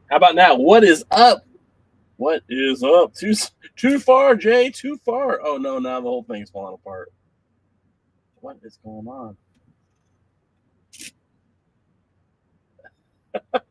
How about now? What is up? What is up? Too far, Jay. Too far. Oh no! Now the whole thing's falling apart. What is going on? Of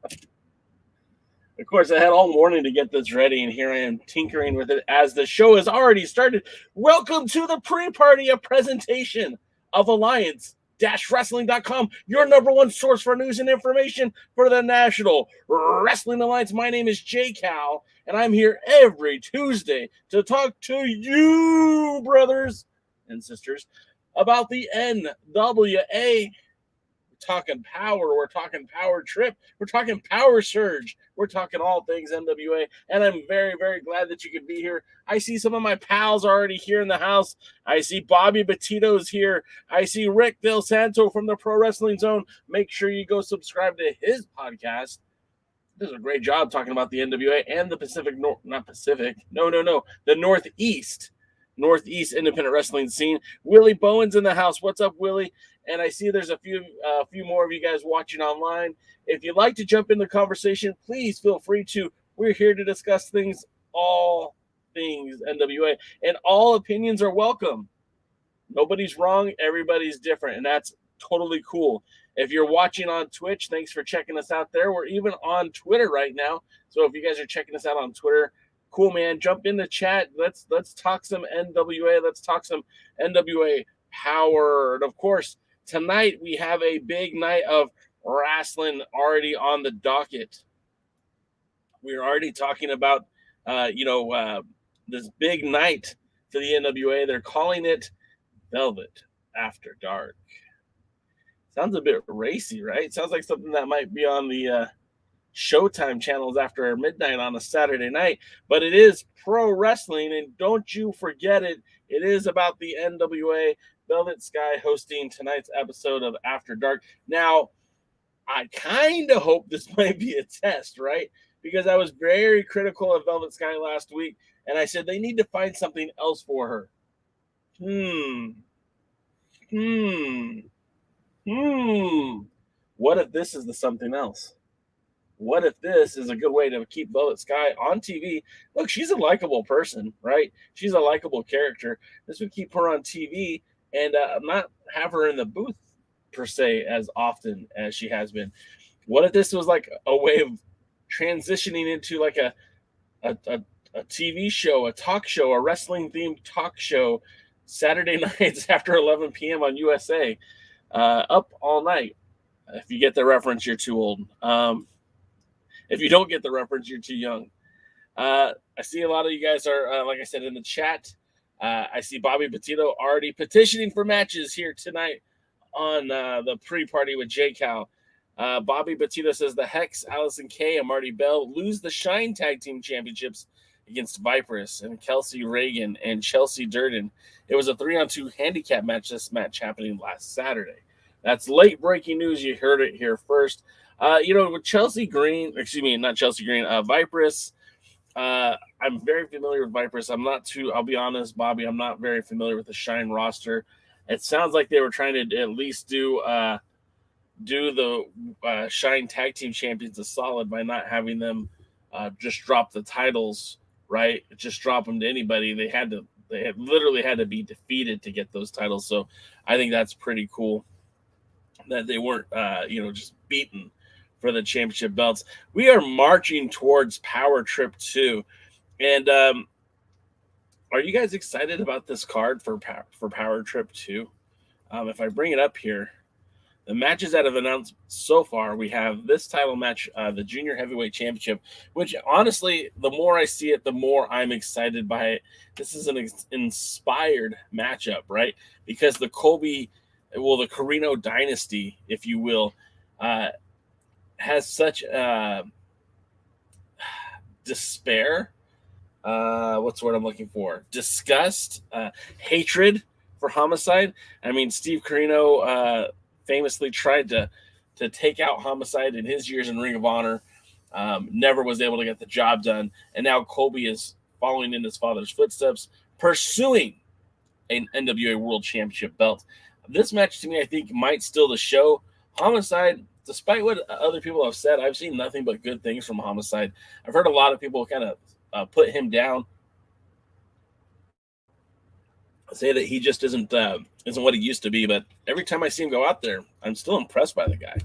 course, I had all morning to get this ready, and here I am tinkering with it as the show has already started. Welcome to the pre-party, a presentation of Alliance-Wrestling.com, your number one source for news and information for the National Wrestling Alliance. My name is Jay Cal, and I'm here every Tuesday to talk to you, brothers and sisters, about the NWA. Talking power, we're talking power trip, we're talking power surge, we're talking all things NWA, and I'm very, very glad that you could be here. I see some of my pals already here in the house. I see Bobby Petito's here. I see Rick Del Santo from the Pro Wrestling Zone. Make sure you go subscribe to his podcast. He does a great job talking about the NWA and the the Northeast independent wrestling scene. Willie Bowen's in the house. What's up, Willie? And I see there's a few more of you guys watching online. If you'd like to jump in the conversation, please feel free to. We're here to discuss all things NWA, and all opinions are welcome. Nobody's wrong. Everybody's different, and that's totally cool. If you're watching on Twitch, thanks for checking us out there. We're even on Twitter right now. So if you guys are checking us out on Twitter, cool, man. Jump in the chat. Let's talk some NWA. Let's talk some NWA Power. And of course, tonight we have a big night of wrestling already on the docket. We're already talking about, this big night for the NWA. They're calling it Velvet After Dark. Sounds a bit racy, right? Sounds like something that might be on the Showtime channels after midnight on a Saturday night, but it is pro wrestling, and don't you forget it. It is about the NWA. Velvet Sky hosting tonight's episode of After Dark. Now, I kind of hope this might be a test, right? Because I was very critical of Velvet Sky last week, and I said they need to find something else for her. What if this is the something else? What if this is a good way to keep Velvet Sky on TV? Look, she's a likable person, right? She's a likable character. This would keep her on TV and not have her in the booth per se as often as she has been. What if this was like a way of transitioning into like a TV show, a talk show, a wrestling themed talk show, Saturday nights after 11 p.m. on USA, up all night. If you get the reference, you're too old. If you don't get the reference, you're too young. I see a lot of you guys are, like I said, in the chat. I see Bobby Petito already petitioning for matches here tonight on the pre-party with J Cal. Bobby Petito says the Hex, Allison Kay, and Marty Bell lose the Shine Tag Team Championships against Viperous and Kelsey Reagan and Chelsea Durden. It was a 3-on-2 handicap match. This match happening last Saturday. That's late breaking news. You heard it here first. With Viperous, I'm very familiar with Viperous. I'll be honest, Bobby, I'm not very familiar with the Shine roster. It sounds like they were trying to at least do the Shine Tag Team Champions a solid by not having them just drop the titles, right? Just drop them to anybody. They literally had to be defeated to get those titles. So I think that's pretty cool that they weren't, just beaten for the championship belts. We are marching towards Power Trip 2. And are you guys excited about this card for Power Trip 2? If I bring it up here, the matches that have announced so far, we have this title match, the Junior Heavyweight Championship, which honestly, the more I see it, the more I'm excited by it. This is an inspired matchup, right? Because the Carino dynasty, if you will, has such despair. What's the word I'm looking for? Disgust, hatred for Homicide. I mean, Steve Carino famously tried to take out Homicide in his years in Ring of Honor. Never was able to get the job done. And now Colby is following in his father's footsteps, pursuing an NWA World Championship belt. This match, to me, I think might steal the show. Homicide, despite what other people have said, I've seen nothing but good things from Homicide. I've heard a lot of people kind of put him down, say that he just isn't what he used to be. But every time I see him go out there, I'm still impressed by the guy.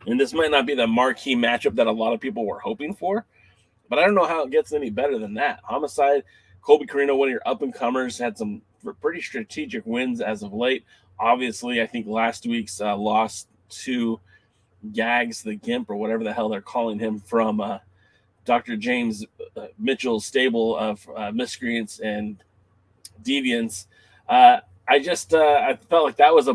And this might not be the marquee matchup that a lot of people were hoping for, but I don't know how it gets any better than that. Homicide, Colby Corino, one of your up and comers, had some pretty strategic wins as of late. Obviously, I think last week's loss to Gags the Gimp, or whatever the hell they're calling him, from Dr. James Mitchell's stable of miscreants and deviants. I felt like that was a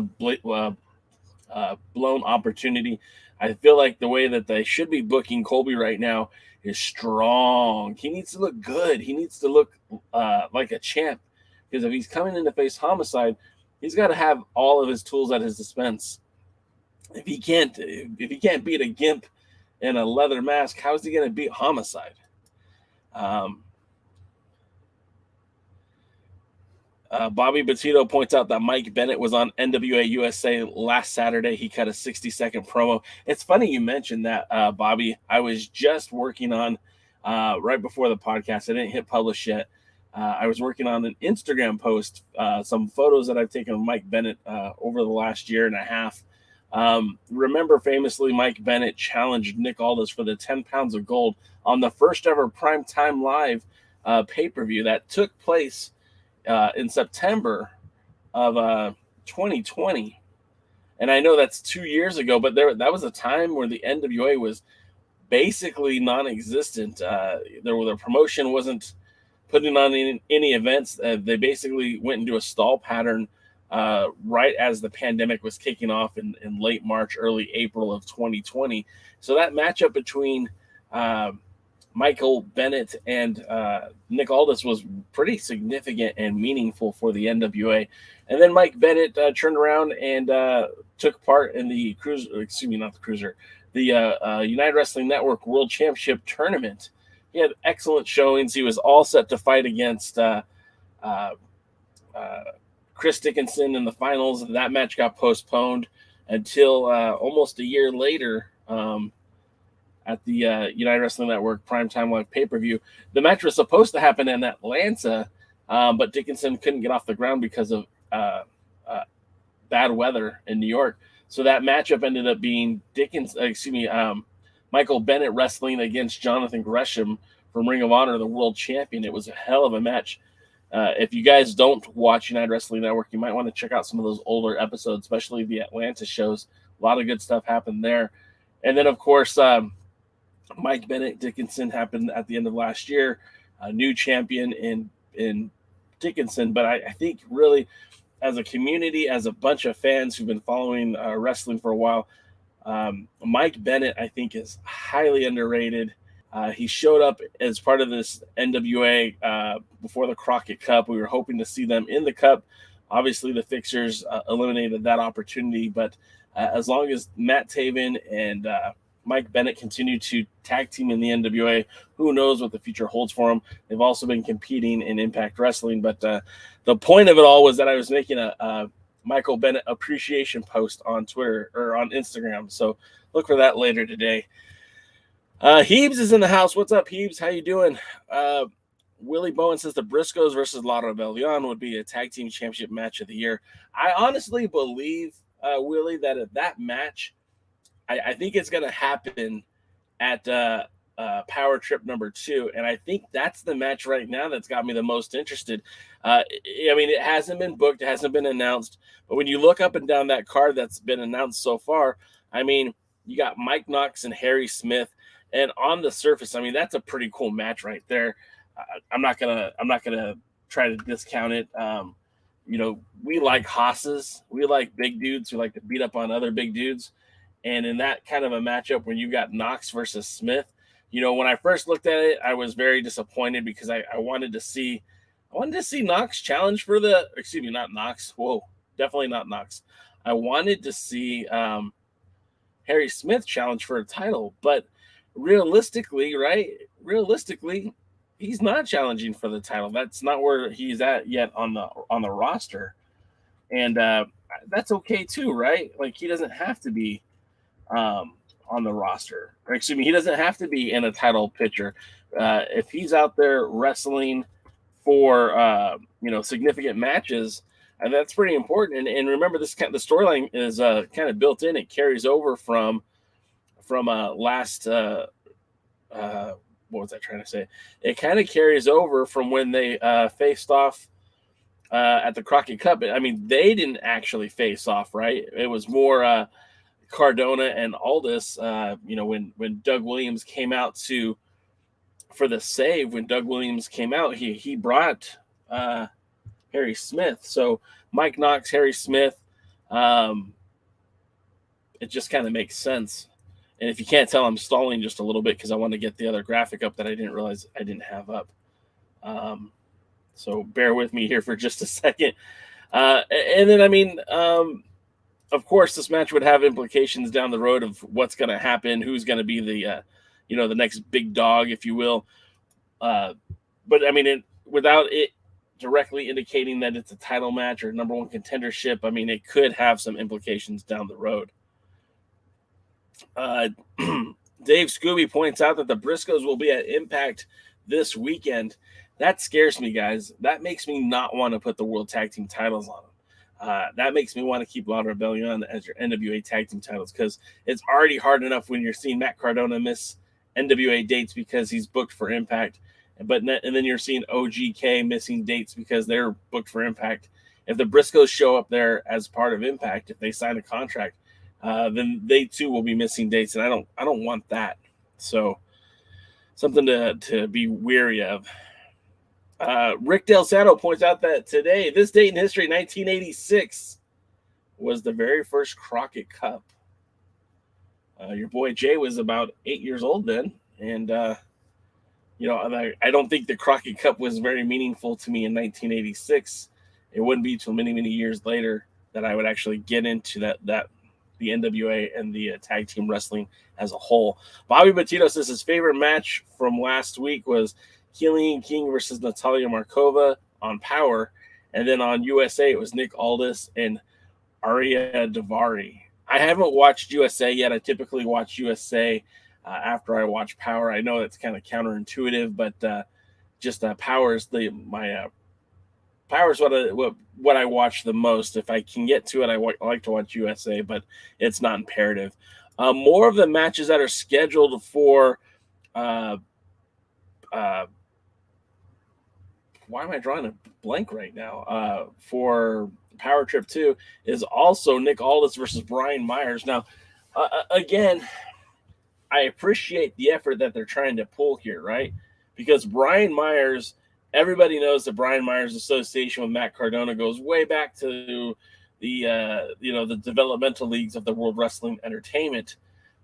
blown opportunity. I feel like the way that they should be booking Colby right now is strong. He needs to look good. He needs to look like a champ, because if he's coming in to face Homicide, he's got to have all of his tools at his dispense. If he can't beat a Gimp in a leather mask, how is he going to beat Homicide? Bobby Petito points out that Mike Bennett was on NWA USA last Saturday. He cut a 60-second promo. It's funny you mentioned that, Bobby. I was just working on, right before the podcast, I didn't hit publish yet. I was working on an Instagram post, some photos that I've taken of Mike Bennett over the last year and a half. Remember, famously, Mike Bennett challenged Nick Aldis for the 10 pounds of gold on the first ever Primetime Live pay-per-view that took place in September of 2020. And I know that's 2 years ago, but that was a time where the NWA was basically non-existent. The promotion wasn't putting on any events. They basically went into a stall pattern right as the pandemic was kicking off in late March, early April of 2020. So that matchup between Michael Bennett and Nick Aldis was pretty significant and meaningful for the NWA. And then Mike Bennett turned around and took part in the United Wrestling Network World Championship Tournament. He had excellent showings. He was all set to fight against Chris Dickinson in the finals. That match got postponed until almost a year later, at the United Wrestling Network Primetime Live pay-per-view. The match was supposed to happen in Atlanta, but Dickinson couldn't get off the ground because of bad weather in New York. So that matchup ended up being Michael Bennett wrestling against Jonathan Gresham from Ring of Honor, the world champion. It was a hell of a match. If you guys don't watch United Wrestling Network, you might want to check out some of those older episodes, especially the Atlanta shows. A lot of good stuff happened there. And then, of course, Mike Bennett Dickinson happened at the end of last year, a new champion in Dickinson. But I think really, as a community, as a bunch of fans who've been following wrestling for a while, Mike Bennett, I think, is highly underrated. He showed up as part of this NWA before the Crockett Cup. We were hoping to see them in the Cup. Obviously, the Fixers eliminated that opportunity. But as long as Matt Taven and Mike Bennett continue to tag team in the NWA, who knows what the future holds for them. They've also been competing in Impact Wrestling. But the point of it all was that I was making a Michael Bennett appreciation post on Twitter or on Instagram. So look for that later today. Heebs is in the house. What's up, Heebs? How you doing? Willie Bowen says the Briscoes versus La Rebellion would be a tag team championship match of the year. I honestly believe, Willie, that at that match, I think it's going to happen at Power Trip number 2. And I think that's the match right now that's got me the most interested. I mean, it hasn't been booked. It hasn't been announced. But when you look up and down that card that's been announced so far, I mean, you got Mike Knox and Harry Smith. And on the surface, I mean, that's a pretty cool match right there. I'm not gonna try to discount it. We like hosses. We like big dudes who like to beat up on other big dudes. And in that kind of a matchup when you got Knox versus Smith, when I first looked at it, I was very disappointed because I wanted to see Knox challenge for the, not Knox. Whoa, definitely not Knox. I wanted to see Harry Smith challenge for a title, but realistically, he's not challenging for the title. That's not where he's at yet on the roster. And that's okay too, right? Like he doesn't have to be on the roster. Or excuse me, he doesn't have to be in a title picture. If he's out there wrestling for significant matches, and that's pretty important. And remember, this kind of the storyline is kind of built in. It carries over from last. What was I trying to say? It kind of carries over from when they faced off at the Crockett Cup. I mean, they didn't actually face off, right? It was more Cardona and Aldis. When Doug Williams came out for the save, when Doug Williams came out, he brought Harry Smith. So Mike Knox, Harry Smith. It just kind of makes sense. And if you can't tell, I'm stalling just a little bit because I want to get the other graphic up that I didn't realize I didn't have up. So bear with me here for just a second. And then, of course, this match would have implications down the road of what's going to happen, who's going to be the next big dog, if you will. But without it directly indicating that it's a title match or number one contendership, it could have some implications down the road. Dave Scooby points out that the Briscoes will be at Impact this weekend. That scares me, guys. That makes me not want to put the World Tag Team titles on them. That makes me want to keep La Rebellion as your NWA Tag Team titles because it's already hard enough when you're seeing Matt Cardona miss NWA dates because he's booked for Impact. And then you're seeing OGK missing dates because they're booked for Impact. If the Briscoes show up there as part of Impact, if they sign a contract, then they too will be missing dates, and I don't want that. So something to be wary of. Rick Del Santo points out that today, this date in history, 1986, was the very first Crockett Cup. Your boy Jay was about 8 years old then, and I don't think the Crockett Cup was very meaningful to me in 1986. It wouldn't be till many, many years later that I would actually get into that the NWA and the tag team wrestling as a whole. Bobby Batito says his favorite match from last week was Killian King versus Natalia Markova on Power, and then on USA it was Nick Aldis and Aria Daivari. I haven't watched USA yet. I typically watch USA after I watch Power. I know that's kind of counterintuitive, but Power is Power is what I watch the most. If I can get to it, I like to watch USA, but it's not imperative. More of the matches that are scheduled for why am I drawing a blank right now? For Power Trip 2 is also Nick Aldis versus Brian Myers. Now, again, I appreciate the effort that they're trying to pull here, right? Because Brian Myers, everybody knows that Brian Myers' association with Matt Cardona goes way back to the developmental leagues of the World Wrestling Entertainment.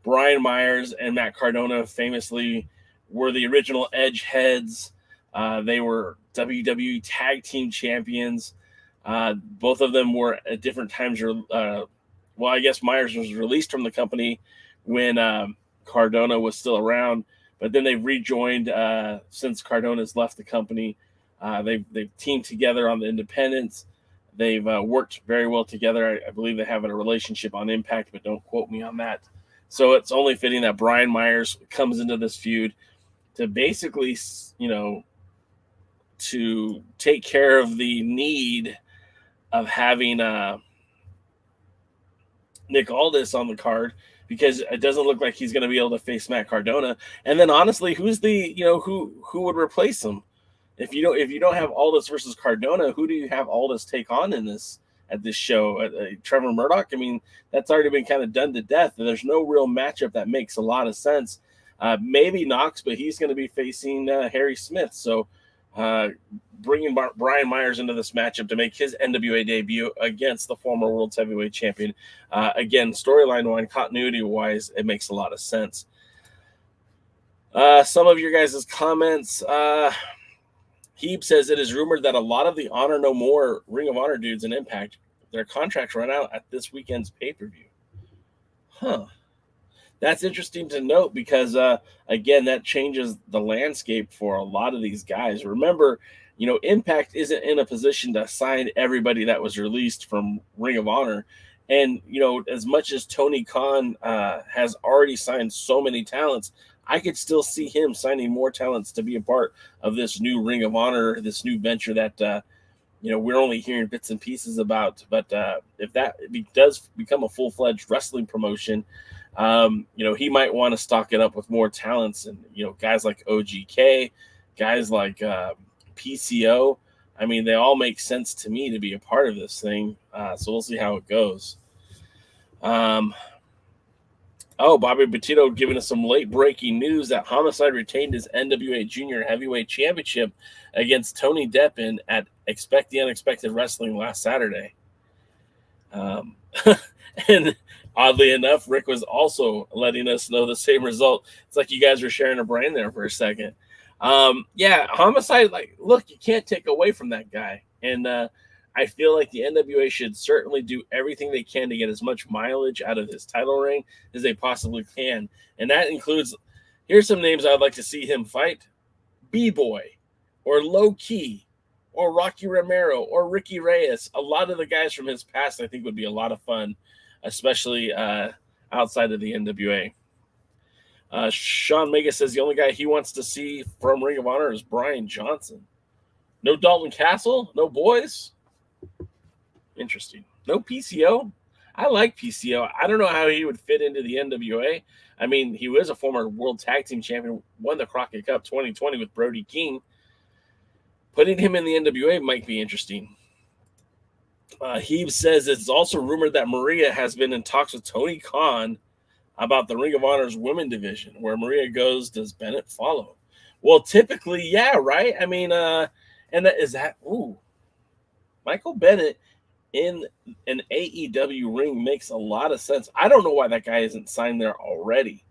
Brian Myers and Matt Cardona famously were the original Edge heads. They were WWE Tag Team Champions. Both of them were at different times. I guess Myers was released from the company when Cardona was still around, but then they've rejoined since Cardona's left the company. They've teamed together on the independents. They've worked very well together. I believe they have a relationship on Impact, but don't quote me on that. So it's only fitting that Brian Myers comes into this feud to basically, to take care of the need of having Nick Aldis on the card, because it doesn't look like he's going to be able to face Matt Cardona. And then honestly, who's who would replace him? If you don't have Aldis versus Cardona, who do you have Aldis take on at this show? Trevor Murdoch? That's already been kind of done to death. There's no real matchup that makes a lot of sense. Maybe Knox, but he's going to be facing Harry Smith. So bringing Brian Myers into this matchup to make his NWA debut against the former World Heavyweight Champion. Again, storyline-wise, continuity-wise, it makes a lot of sense. Some of your guys' comments. Heeb says it is rumored that a lot of the Honor No More Ring of Honor dudes in Impact, their contracts run out at this weekend's pay-per-view. Huh. That's interesting to note because, again, that changes the landscape for a lot of these guys. Remember, Impact isn't in a position to sign everybody that was released from Ring of Honor. And, as much as Tony Khan has already signed so many talents, I could still see him signing more talents to be a part of this new Ring of Honor, this new venture that, we're only hearing bits and pieces about. But if that does become a full-fledged wrestling promotion, he might want to stock it up with more talents and, guys like OGK, guys like PCO. I mean, they all make sense to me to be a part of this thing. So we'll see how it goes. Bobby Petito giving us some late breaking news that Homicide retained his NWA Junior Heavyweight Championship against Tony Deppen at Expect the Unexpected Wrestling last Saturday. And oddly enough, Rick was also letting us know the same result. It's like you guys were sharing a brain there for a second. Homicide, look, you can't take away from that guy. And I feel like the NWA should certainly do everything they can to get as much mileage out of his title reign as they possibly can. And that includes, here's some names I'd like to see him fight: B-Boy, or Low Key, or Rocky Romero, or Ricky Reyes. A lot of the guys from his past I think would be a lot of fun, especially outside of the NWA. Sean Mega says the only guy he wants to see from Ring of Honor is Brian Johnson. No Dalton Castle? No boys? Interesting. No PCO? I like PCO. I don't know how he would fit into the NWA. I mean, he was a former World Tag Team Champion, won the Crockett Cup 2020 with Brody King. Putting him in the NWA might be interesting. He says it's also rumored that Maria has been in talks with Tony Khan about the Ring of Honor's women division. Where Maria goes, does Bennett follow? Well, typically, yeah, right? I mean, Michael Bennett in an AEW ring makes a lot of sense. I don't know why that guy isn't signed there already.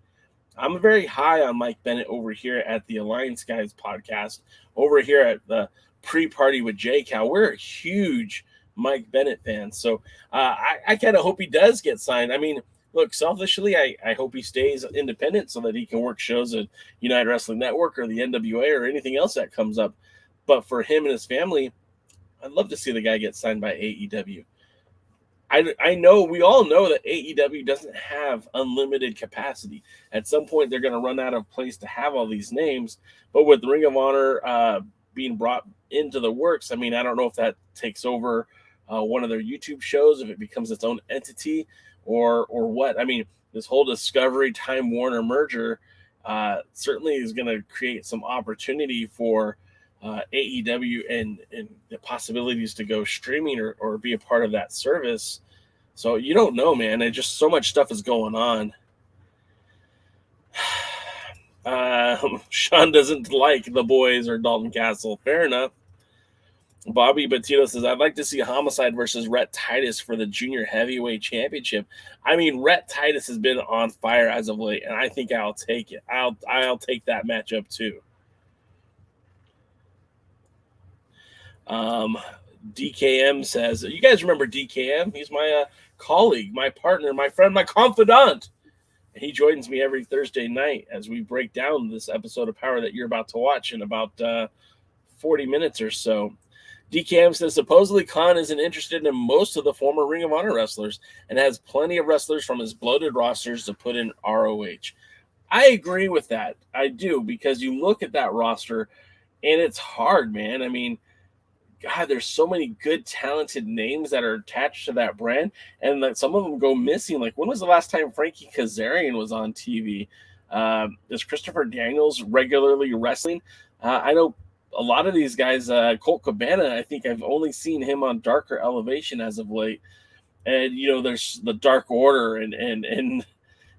I'm very high on Mike Bennett over here at the Alliance Guys podcast, over here at the Pre-Party with J-Cal. We're a huge Mike Bennett fans. So I kind of hope he does get signed. I mean, look, selfishly, I hope he stays independent so that he can work shows at United Wrestling Network or the NWA or anything else that comes up. But for him and his family, I'd love to see the guy get signed by AEW. I know, we all know that AEW doesn't have unlimited capacity. At some point, they're going to run out of place to have all these names. But with Ring of Honor being brought into the works, I mean, I don't know if that takes over one of their YouTube shows, if it becomes its own entity, or what. I mean, this whole Discovery Time Warner merger certainly is going to create some opportunity for AEW and the possibilities to go streaming or be a part of that service. So you don't know, man. And just so much stuff is going on. Sean doesn't like the boys or Dalton Castle. Fair enough. Bobby Petito says, I'd like to see Homicide versus Rhett Titus for the Junior Heavyweight Championship. I mean, Rhett Titus has been on fire as of late, and I think I'll take it. I'll take that matchup too. DKM says, you guys remember DKM? He's my colleague, my partner, my friend, my confidant. And he joins me every Thursday night as we break down this episode of Power that you're about to watch in about 40 minutes or so. DKM says, supposedly Khan isn't interested in most of the former Ring of Honor wrestlers and has plenty of wrestlers from his bloated rosters to put in ROH. I agree with that. I do, because you look at that roster and it's hard, man. I mean, God, there's so many good, talented names that are attached to that brand, and that some of them go missing. Like, when was the last time Frankie Kazarian was on TV? Is Christopher Daniels regularly wrestling? I know a lot of these guys, Colt Cabana, I think I've only seen him on Darker Elevation as of late. And, there's the Dark Order and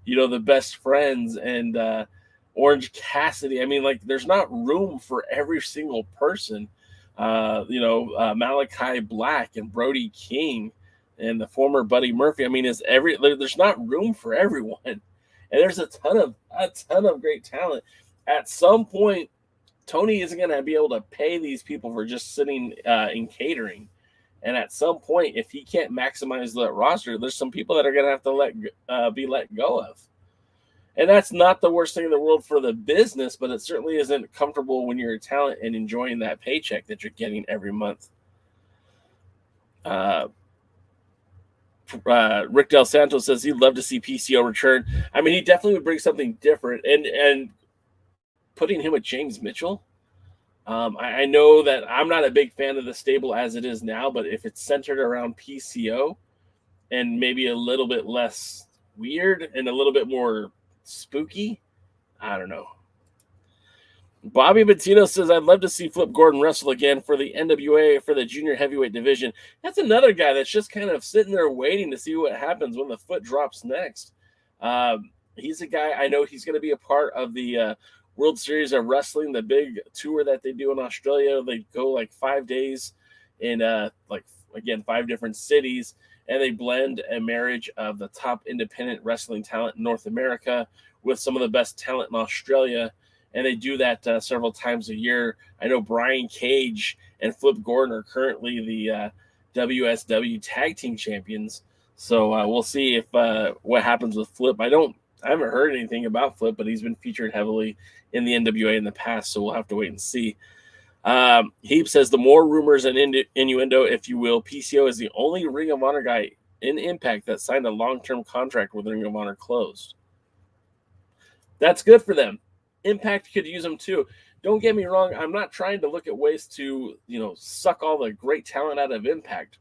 the Best Friends and Orange Cassidy. I mean, there's not room for every single person. Malachi Black and Brody King and the former Buddy Murphy. I mean, there's not room for everyone. And there's a ton of great talent. At some point, Tony isn't going to be able to pay these people for just sitting in catering. And at some point, if he can't maximize that roster, there's some people that are going to have to be let go of. And that's not the worst thing in the world for the business, but it certainly isn't comfortable when you're a talent and enjoying that paycheck that you're getting every month. Rick Del Santo says he'd love to see PCO return. I mean, he definitely would bring something different. And putting him with James Mitchell, I know that I'm not a big fan of the stable as it is now, but if it's centered around PCO and maybe a little bit less weird and a little bit more spooky, I don't know. Bobby Bettino says, I'd love to see Flip Gordon wrestle again for the NWA for the junior heavyweight division. That's another guy that's just kind of sitting there waiting to see what happens when the foot drops next. He's a guy, I know he's going to be a part of the World Series of Wrestling, the big tour that they do in Australia. They go like 5 days in, 5 different cities, and they blend a marriage of the top independent wrestling talent in North America with some of the best talent in Australia. And they do that several times a year. I know Brian Cage and Flip Gordon are currently the WSW Tag Team Champions. So we'll see if what happens with Flip. I haven't heard anything about Flip, but he's been featured heavily in the NWA in the past, so we'll have to wait and see. Heap says, the more rumors and innuendo, if you will, PCO is the only Ring of Honor guy in Impact that signed a long-term contract with Ring of Honor closed. That's good for them. Impact could use them too. Don't get me wrong. I'm not trying to look at ways to, suck all the great talent out of Impact.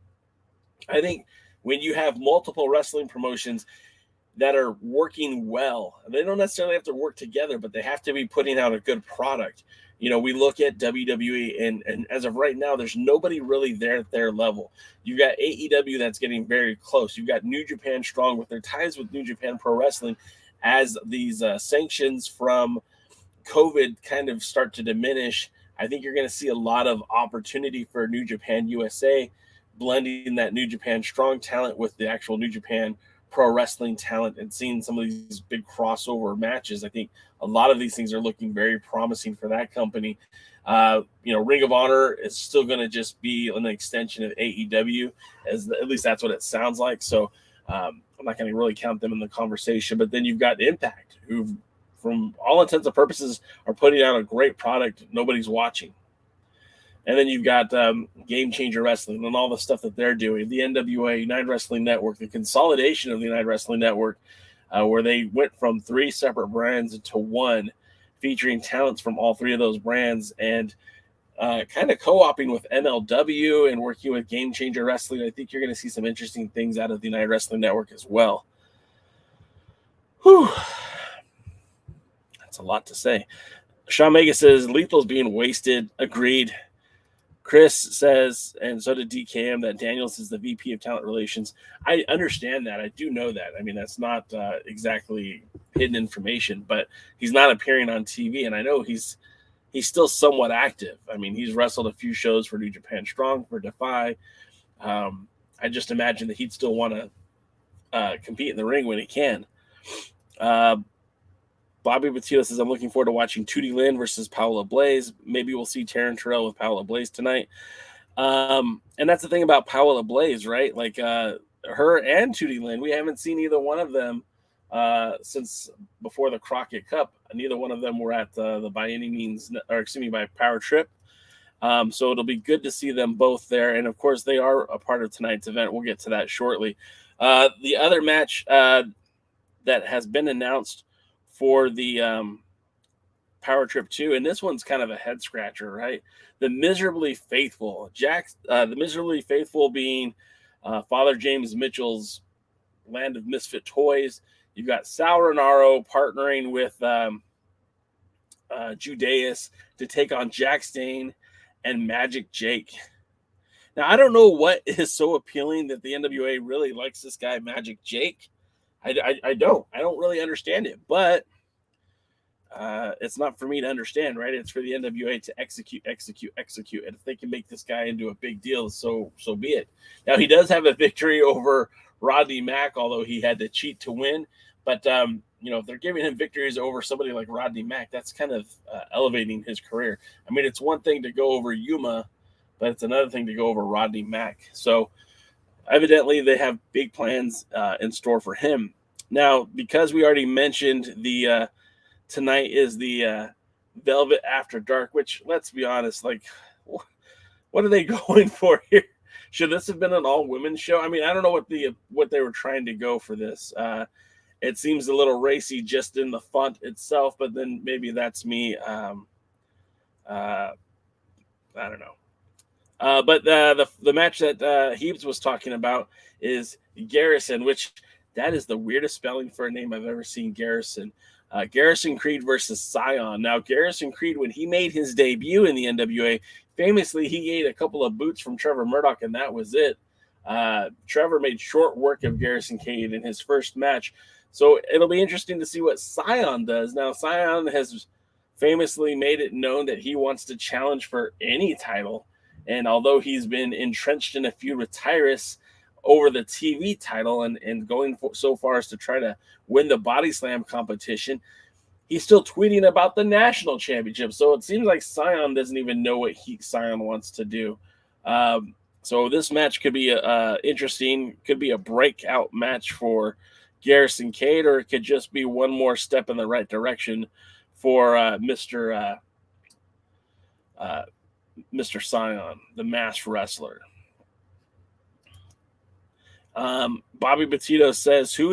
I think when you have multiple wrestling promotions that are working well, they don't necessarily have to work together, but they have to be putting out a good product. We look at WWE, and as of right now, there's nobody really there at their level. You got AEW that's getting very close. You've got New Japan Strong with their ties with New Japan Pro Wrestling as these sanctions from COVID kind of start to diminish. I think you're going to see a lot of opportunity for New Japan USA, blending that New Japan Strong talent with the actual New Japan Pro Wrestling talent and seeing some of these big crossover matches. I think a lot of these things are looking very promising for that company. Ring of Honor is still going to just be an extension of AEW, at least that's what it sounds like. So I'm not going to really count them in the conversation. But then you've got Impact, who, from all intents and purposes, are putting out a great product nobody's watching. And then you've got Game Changer Wrestling and all the stuff that they're doing, the NWA United Wrestling Network, the consolidation of the United Wrestling Network, where they went from 3 separate brands to one, featuring talents from all 3 of those brands, and kind of co-oping with MLW and working with Game Changer Wrestling. I think you're going to see some interesting things out of the United Wrestling Network as well. Whew. That's a lot to say. Sean Mega says, Lethal's being wasted. Agreed. Chris says, and so did DKM, that Daniels is the VP of Talent Relations. I understand that. I do know that. I mean, that's not exactly hidden information, but he's not appearing on TV, and I know he's still somewhat active. I mean, he's wrestled a few shows for New Japan Strong, for Defy. I just imagine that he'd still want to compete in the ring when he can. Bobby Bettino says, I'm looking forward to watching Tootie Lynn versus Paola Blaze. Maybe we'll see Taryn Terrell with Paola Blaze tonight. And that's the thing about Paola Blaze, right? Like her and Tootie Lynn, we haven't seen either one of them since before the Crockett Cup. Neither one of them were at the by Power Trip. So it'll be good to see them both there. And of course, they are a part of tonight's event. We'll get to that shortly. The other match that has been announced for the Power Trip 2, and this one's kind of a head scratcher, right? The Miserably Faithful. The Miserably Faithful being Father James Mitchell's Land of Misfit Toys. You've got Sal Renaro partnering with Judeus to take on Jack Stain and Magic Jake. Now, I don't know what is so appealing that the NWA really likes this guy, Magic Jake. I don't really understand it, but it's not for me to understand, right? It's for the NWA to execute. And if they can make this guy into a big deal, so be it. Now, he does have a victory over Rodney Mack, although he had to cheat to win. But, if they're giving him victories over somebody like Rodney Mack, that's kind of elevating his career. I mean, it's one thing to go over Yuma, but it's another thing to go over Rodney Mack. So evidently they have big plans in store for him. Now, because we already mentioned the tonight is the Velvet After Dark, which, let's be honest, like, what are they going for here? Should this have been an all-women show? I mean, I don't know what they were trying to go for this. It seems a little racy just in the font itself, but then maybe that's me. I don't know. But the match that Heebs was talking about is Garrisaon, which that is the weirdest spelling for a name I've ever seen. Garrisaon. Garrisaon Creed versus Cyon. Now, Garrisaon Creed, when he made his debut in the NWA, famously he ate a couple of boots from Trevor Murdoch, and that was it. Trevor made short work of Garrisaon Creed in his first match. So it'll be interesting to see what Cyon does. Now, Cyon has famously made it known that he wants to challenge for any title. And although he's been entrenched in a feud with Tyrus over the TV title and going so far as to try to win the body slam competition, he's still tweeting about the national championship. So it seems like Cyon doesn't even know what Cyon wants to do. So this match could be interesting. Could be a breakout match for Garrisaon Creed, or it could just be one more step in the right direction for Mr. Cyon, the masked wrestler. Bobby Petito says, who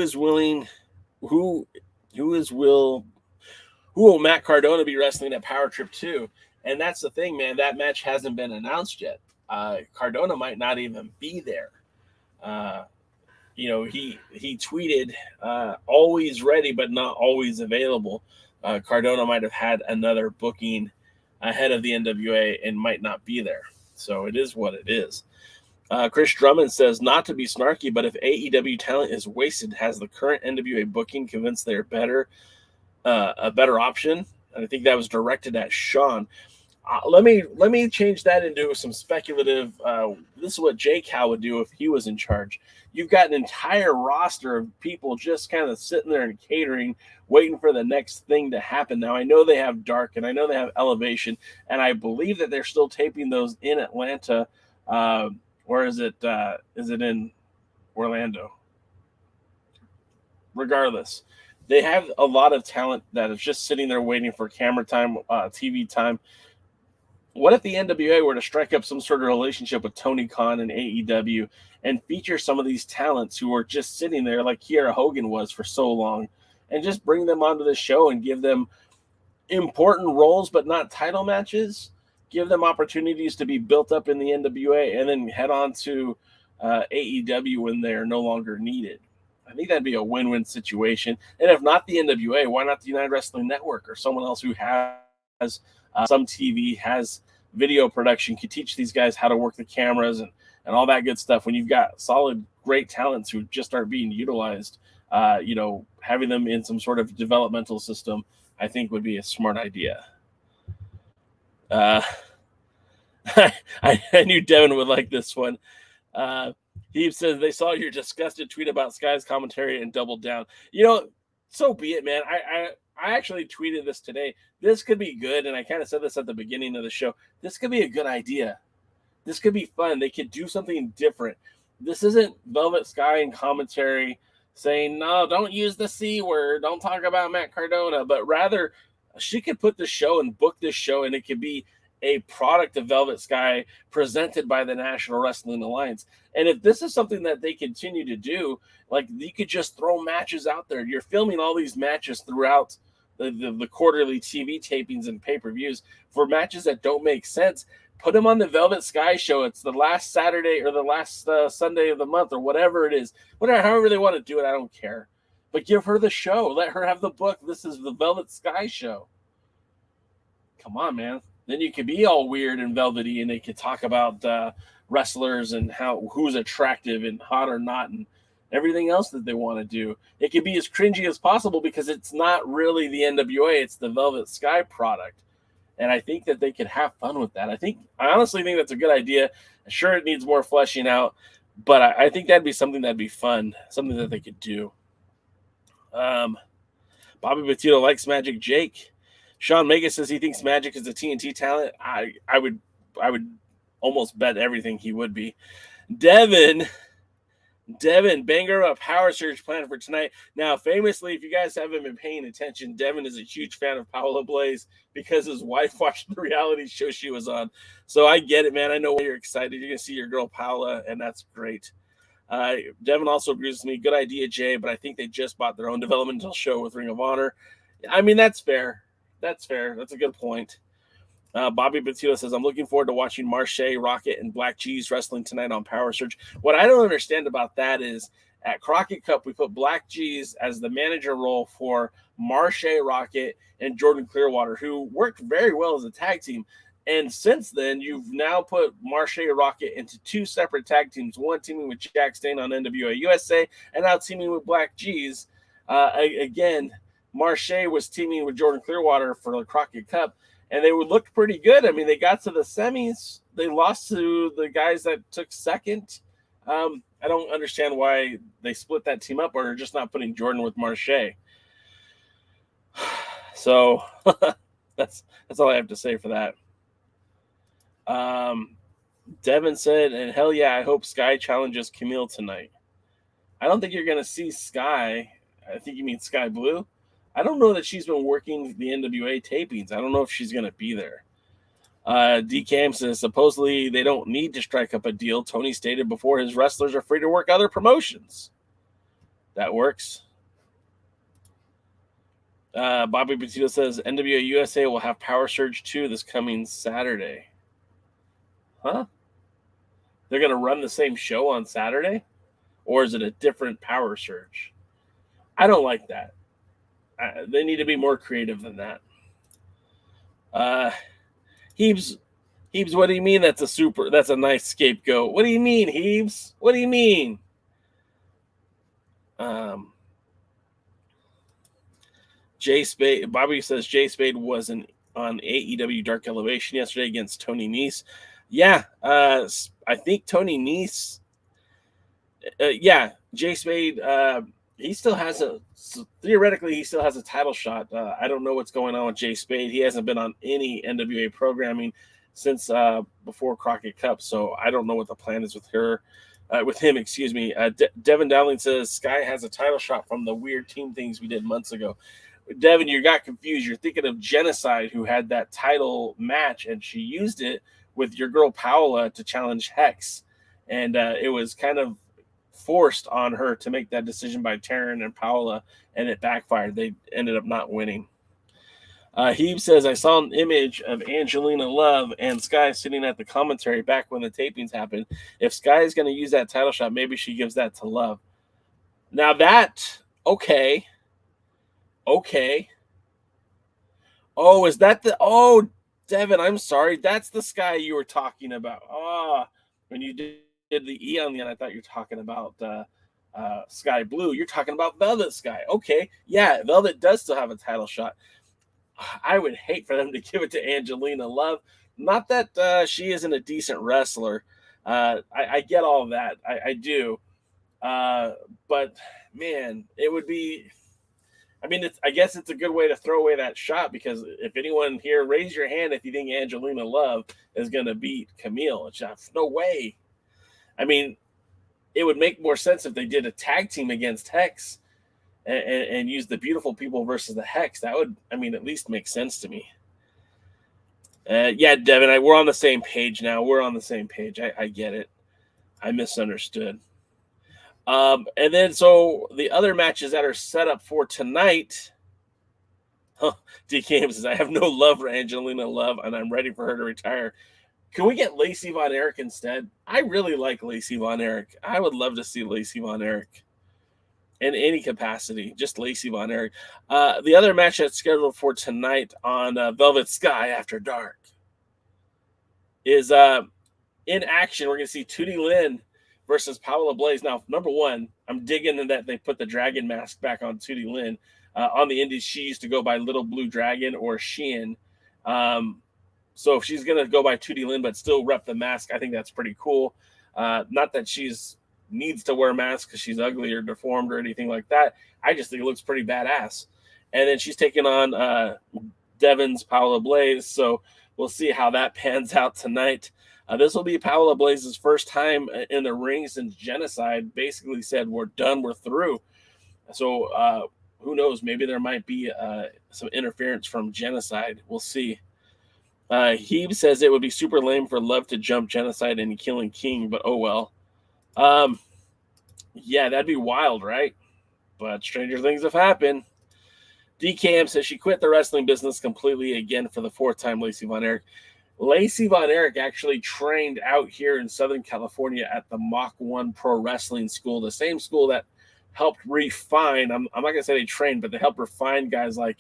will Matt Cardona be wrestling at Power Trip 2? And that's the thing, man. That match hasn't been announced yet. Cardona might not even be there. He tweeted, always ready, but not always available. Cardona might have had another booking ahead of the NWA and might not be there. So it is what it is. Chris Drummond says, not to be snarky, but if AEW talent is wasted, has the current NWA booking convinced they're a better option? And I think that was directed at Sean. Let me change that into some speculative. This is what Jay Cal would do if he was in charge. You've got an entire roster of people just kind of sitting there and catering, waiting for the next thing to happen. Now, I know they have Dark, and I know they have Elevation, and I believe that they're still taping those in Atlanta. Or is it in Orlando? Regardless, they have a lot of talent that is just sitting there waiting for camera time, TV time. What if the NWA were to strike up some sort of relationship with Tony Khan and AEW and feature some of these talents who are just sitting there like Kiera Hogan was for so long, and just bring them onto the show and give them important roles but not title matches? Give them opportunities to be built up in the NWA and then head on to AEW when they're no longer needed. I think that'd be a win-win situation. And if not the NWA, why not the United Wrestling Network or someone else who has some TV, has video production, could teach these guys how to work the cameras and all that good stuff. When you've got solid, great talents who just aren't being utilized, having them in some sort of developmental system, I think would be a smart idea. I knew Devin would like this one. He says they saw your disgusted tweet about Sky's commentary and doubled down. So be it, man. I actually tweeted this today. This could be good, and I kind of said this at the beginning of the show. This could be a good idea. This could be fun. They could do something different. This isn't Velvet Sky and commentary saying, no, don't use the C word. Don't talk about Matt Cardona. But rather, she could put the show and book this show, and it could be a product of Velvet Sky presented by the National Wrestling Alliance. And if this is something that they continue to do, like, you could just throw matches out there. You're filming all these matches throughout the quarterly TV tapings and pay-per-views for matches that don't make sense. Put them on the Velvet Sky show. It's the last Saturday or the last Sunday of the month or whatever it is. However they want to do it, I don't care. But give her the show. Let her have the book. This is the Velvet Sky show. Come on, man. Then you could be all weird and velvety, and they could talk about wrestlers and who's attractive and hot or not, and everything else that they want to do. It could be as cringy as possible because it's not really the NWA; it's the Velvet Sky product. And I think that they could have fun with that. I honestly think that's a good idea. Sure, it needs more fleshing out, but I think that'd be something that'd be fun, something that they could do. Bobby Petito likes Magic Jake. Sean Mega says he thinks Magic is a TNT talent. I would almost bet everything he would be. Devin Devin, banger up Power Surge plan for tonight. Now, famously, if you guys haven't been paying attention, Devin is a huge fan of Paola Blaze because his wife watched the reality show she was on. So I get it, man. I know why you're excited. You're going to see your girl Paola, and that's great. Devin also agrees with me. Good idea, Jay, but I think they just bought their own developmental show with Ring of Honor. I mean, that's fair. That's fair. That's a good point. Bobby Batista says, I'm looking forward to watching Marshe, Rockett, and Black G's wrestling tonight on Power Surge. What I don't understand about that is at Crockett Cup, we put Black G's as the manager role for Marshe, Rockett, and Jordan Clearwater, who worked very well as a tag team. And since then, you've now put Marshe Rockett into two separate tag teams, one teaming with Jack Stain on NWA USA, and now teaming with Black G's. Again, Marshe was teaming with Jordan Clearwater for the Crockett Cup, and they would look pretty good. I mean, they got to the semis. They lost to the guys that took second. I don't understand why they split that team up or are just not putting Jordan with Marshe. So that's all I have to say for that. Devin said, and hell yeah, I hope Sky challenges Camille tonight. I don't think you're going to see Sky. I think you mean Sky Blue. I don't know that she's been working the NWA tapings. I don't know if she's going to be there. DCam says, supposedly they don't need to strike up a deal. Tony stated before his wrestlers are free to work other promotions. That works. Bobby Batista says, NWA USA will have Power Surge 2 this coming Saturday. Huh? They're going to run the same show on Saturday? Or is it a different Power Surge? I don't like that. They need to be more creative than that. Heebs, what do you mean that's a nice scapegoat? What do you mean, Heebs? What do you mean? Jay Spade, Bobby says Jay Spade was on AEW Dark Elevation yesterday against Tony Nese. Yeah, I think Tony Nese. Jay Spade. He still has theoretically he still has a title shot. I don't know what's going on with Jay Spade. He hasn't been on any NWA programming since before Crockett Cup, so I don't know what the plan is with him. Excuse me. Devin Dowling says Sky has a title shot from the weird team things we did months ago. Devin, you got confused. You're thinking of Genocide, who had that title match, and she used it with your girl Paola to challenge Hex, and it was kind of forced on her to make that decision by Taryn and Paola, and it backfired. They ended up not winning. Heeb says, I saw an image of Angelina Love and Sky sitting at the commentary back when the tapings happened. If Sky is going to use that title shot, maybe she gives that to Love. Now that, okay. Oh, is that Devin, I'm sorry. That's the Sky you were talking about. When you did the E on the end, I thought you were talking about Sky Blue. You're talking about Velvet Sky. Okay, yeah, Velvet does still have a title shot. I would hate for them to give it to Angelina Love. Not that she isn't a decent wrestler. I get all that. I do. But, man, it would be... I mean, I guess it's a good way to throw away that shot, because if anyone here, raise your hand if you think Angelina Love is going to beat Camille. It's no way. I mean, it would make more sense if they did a tag team against Hex and use the Beautiful People versus the Hex. That would, at least make sense to me. Yeah, Devin, we're on the same page now. We're on the same page. I get it. I misunderstood. And then, so the other matches that are set up for tonight, DK says, I have no love for Angelina Love, and I'm ready for her to retire. Can we get Lacey Von Erich instead? I really like Lacey Von Erich. I would love to see Lacey Von Erich in any capacity, just Lacey Von Erich. The other match that's scheduled for tonight on Velvet Sky After Dark is in action. We're going to see Tootie Lynn versus Paola Blaze. Now, number one, I'm digging that they put the dragon mask back on Tootie Lynn. On the indies, she used to go by Little Blue Dragon or Sheehan. So if she's going to go by Tootie Lynn but still rep the mask, I think that's pretty cool. Not that she's needs to wear a mask because she's ugly or deformed or anything like that. I just think it looks pretty badass. And then she's taking on Devin's Paola Blaze. So we'll see how that pans out tonight. This will be Paola Blaze's first time in the ring since Genocide basically said, we're done, we're through. So who knows? Maybe there might be some interference from Genocide. We'll see. He says it would be super lame for Love to jump Genocide and Killing King, but oh well. Yeah, that'd be wild, right? But stranger things have happened. DKM says she quit the wrestling business completely again for the fourth time, Lacey Von Erich. Lacey Von Erich actually trained out here in Southern California at the Mach 1 Pro Wrestling School, the same school that helped refine, I'm not going to say they trained, but they helped refine guys like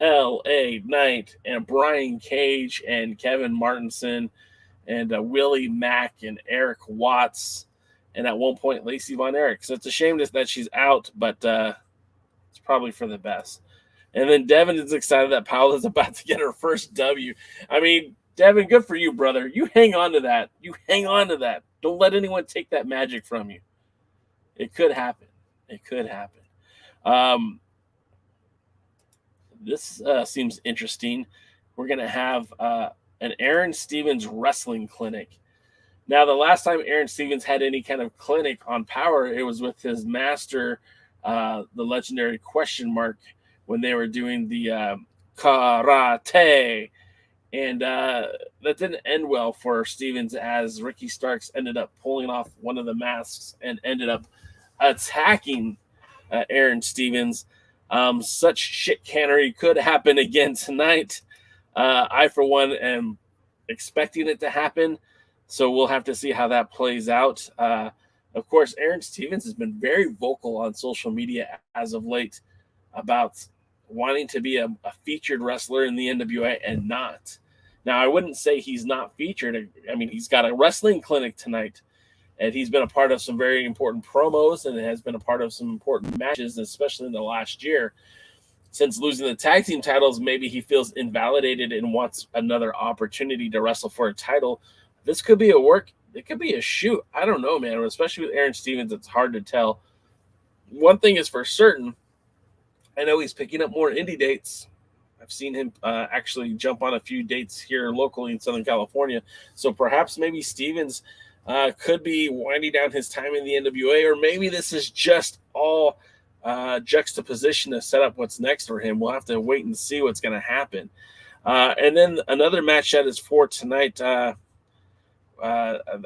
L.A. Knight and Brian Cage and Kevin Martinson and Willie Mack and Eric Watts. And at one point, Lacey Von Erich. So it's a shame that she's out, but it's probably for the best. And then Devin is excited that Paola's about to get her first W. I mean, Devin, good for you, brother. You hang on to that. You hang on to that. Don't let anyone take that magic from you. It could happen. It could happen. This seems interesting. We're going to have an Aaron Stevens wrestling clinic. Now, the last time Aaron Stevens had any kind of clinic on POWERRR, it was with his master, the legendary Question Mark, when they were doing the karate. And that didn't end well for Stevens, as Ricky Starks ended up pulling off one of the masks and ended up attacking Aaron Stevens. Such shit cannery could happen again tonight. I, for one, am expecting it to happen. So we'll have to see how that plays out. Of course, Aaron Stevens has been very vocal on social media as of late about wanting to be a featured wrestler in the NWA and not. Now, I wouldn't say he's not featured. I mean, he's got a wrestling clinic tonight, and he's been a part of some very important promos and has been a part of some important matches, especially in the last year. Since losing the tag team titles, maybe he feels invalidated and wants another opportunity to wrestle for a title. This could be a work. It could be a shoot. I don't know, man. Especially with Aaron Stevens, it's hard to tell. One thing is for certain. I know he's picking up more indie dates. I've seen him actually jump on a few dates here locally in Southern California. So perhaps maybe Stevens could be winding down his time in the NWA, or maybe this is just all juxtaposition to set up what's next for him. We'll have to wait and see what's going to happen. And then another match that is for tonight. I